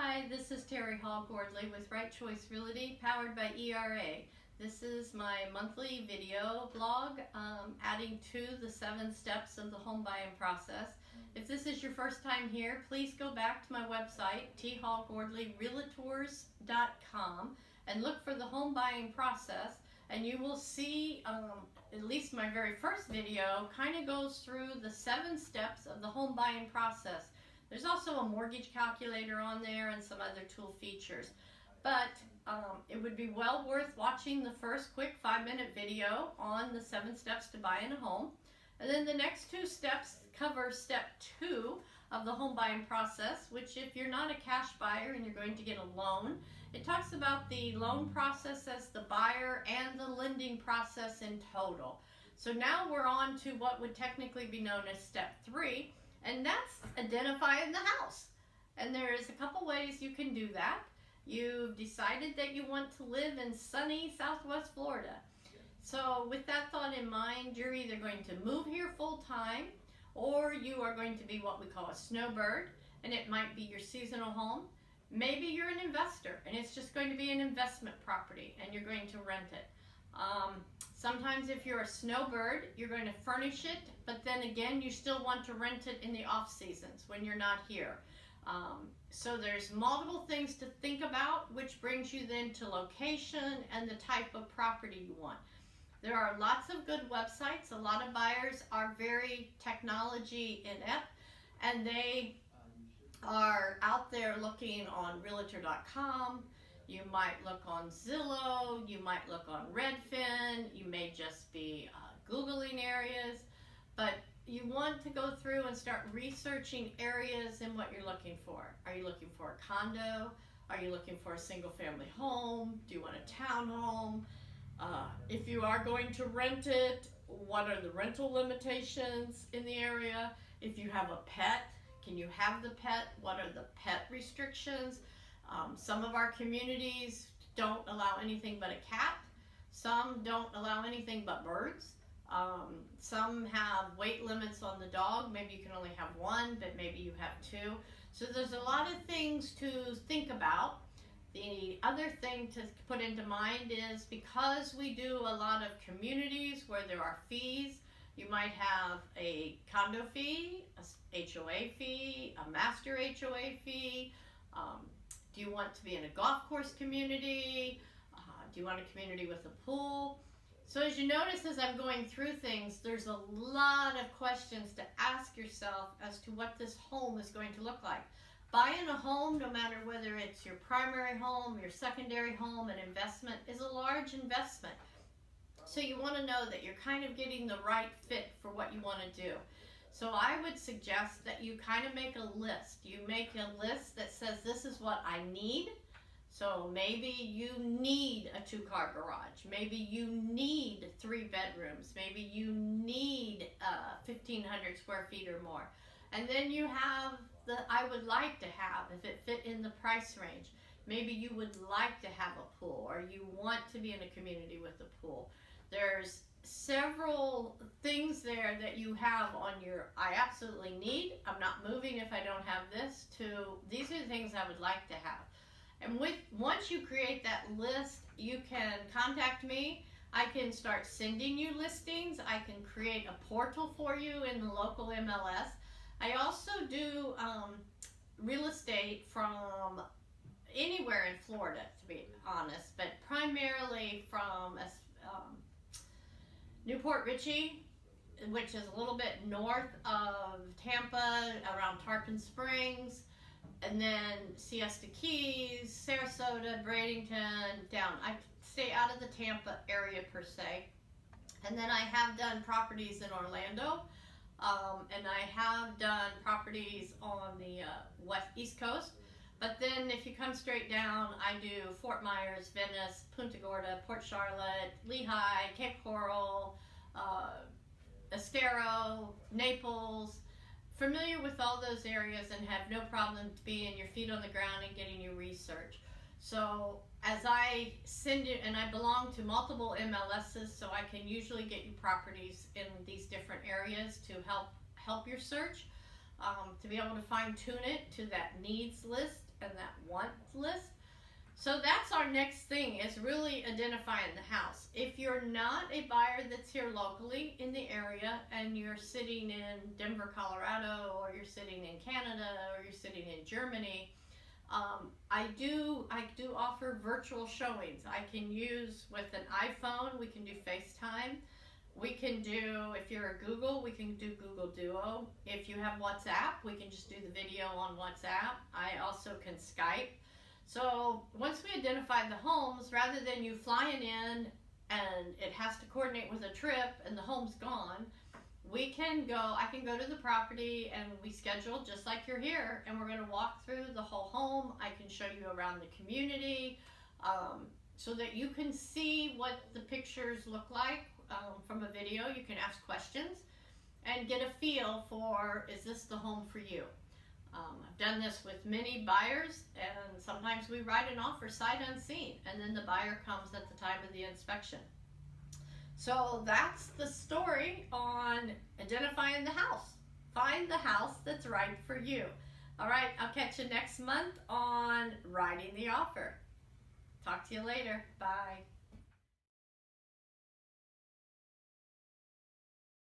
Hi, this is Terry Hall-Gordley with Right Choice Realty, powered by ERA. This is my monthly video blog, adding to the 7 steps of the home buying process. If this is your first time here, please go back to my website, Hall-Gordley.realtors.com, and look for the home buying process, and you will see, at least my very first video, kind of goes through the 7 steps of the home buying process. There's also a mortgage calculator on there and some other tool features. But it would be well worth watching the first quick 5-minute video on the 7 steps to buying a home. And then the next 2 steps cover step 2 of the home buying process, which if you're not a cash buyer and you're going to get a loan, it talks about the loan process as the buyer and the lending process in total. So now we're on to what would technically be known as step 3. And that's identifying the house. And there's a couple ways you can do that. You've decided that you want to live in sunny Southwest Florida. So with that thought in mind, you're either going to move here full time, or you are going to be what we call a snowbird, and it might be your seasonal home. Maybe you're an investor and it's just going to be an investment property and you're going to rent it. Sometimes if you're a snowbird, you're going to furnish it, but then again, you still want to rent it in the off seasons when you're not here. So there's multiple things to think about, which brings you then to location and the type of property you want. There are lots of good websites. A lot of buyers are very technology inept, and they are out there looking on Realtor.com. You might look on Zillow, you might look on Redfin, you may just be Googling areas, but you want to go through and start researching areas and what you're looking for. Are you looking for a condo? Are you looking for a single family home? Do you want a townhome? If you are going to rent it, what are the rental limitations in the area? If you have a pet, can you have the pet? What are the pet restrictions? Some of our communities don't allow anything but a cat. Some don't allow anything but birds. Some have weight limits on the dog. Maybe you can only have 1, but maybe you have 2. So there's a lot of things to think about. The other thing to put into mind is, because we do a lot of communities where there are fees, you might have a condo fee, a HOA fee, a master HOA fee. Do you want to be in a golf course community? Do you want a community with a pool? So as you notice, as I'm going through things, there's a lot of questions to ask yourself as to what this home is going to look like. Buying a home, no matter whether it's your primary home, your secondary home, an investment, is a large investment. So you want to know that you're kind of getting the right fit for what you want to do. So I would suggest that you kind of make a list. You make a list that says, this is what I need. So maybe you need a 2-car garage. Maybe you need 3 bedrooms. Maybe you need 1,500 square feet or more. And then you have the I would like to have, if it fit in the price range. Maybe you would like to have a pool, or you want to be in a community with a pool. There's several things there that you have on your I absolutely need, I'm not moving if I don't have this, to these are the things I would like to have. And once you create that list, you can contact me. I can start sending you listings. I can create a portal for you in the local MLS. I also do real estate from anywhere in Florida, to be honest, but primarily from Newport Richey, which is a little bit north of Tampa, around Tarpon Springs, and then Siesta Keys, Sarasota, Bradenton, down. I stay out of the Tampa area per se. And then I have done properties in Orlando, and I have done properties on the East Coast. But then if you come straight down, I do Fort Myers, Venice, Punta Gorda, Port Charlotte, Lehigh, Cape Coral, Estero, Naples. Familiar with all those areas and have no problem being your feet on the ground and getting your research. So as I send you, and I belong to multiple MLSs, so I can usually get you properties in these different areas to help your search. to be able to fine tune it to that needs list and that want list. So that's our next thing, is really identifying the house. If you're not a buyer that's here locally in the area and you're sitting in Denver, Colorado, or you're sitting in Canada, or you're sitting in Germany, I do offer virtual showings. I can use with an iPhone, we can do FaceTime. We can do, if you're a Google, we can do Google Duo. If you have WhatsApp, we can just do the video on WhatsApp. I also can Skype. So once we identify the homes, rather than you flying in and it has to coordinate with a trip and the home's gone, I can go to the property and we schedule just like you're here, and we're going to walk through the whole home. I can show you around the community so that you can see what the pictures look like from a video. You can ask questions and get a feel for, is this the home for you? I've done this with many buyers, and sometimes we write an offer sight unseen, and then the buyer comes at the time of the inspection. So that's the story on identifying the house. Find the house that's right for you. All right, I'll catch you next month on writing the offer. Talk to you later. Bye.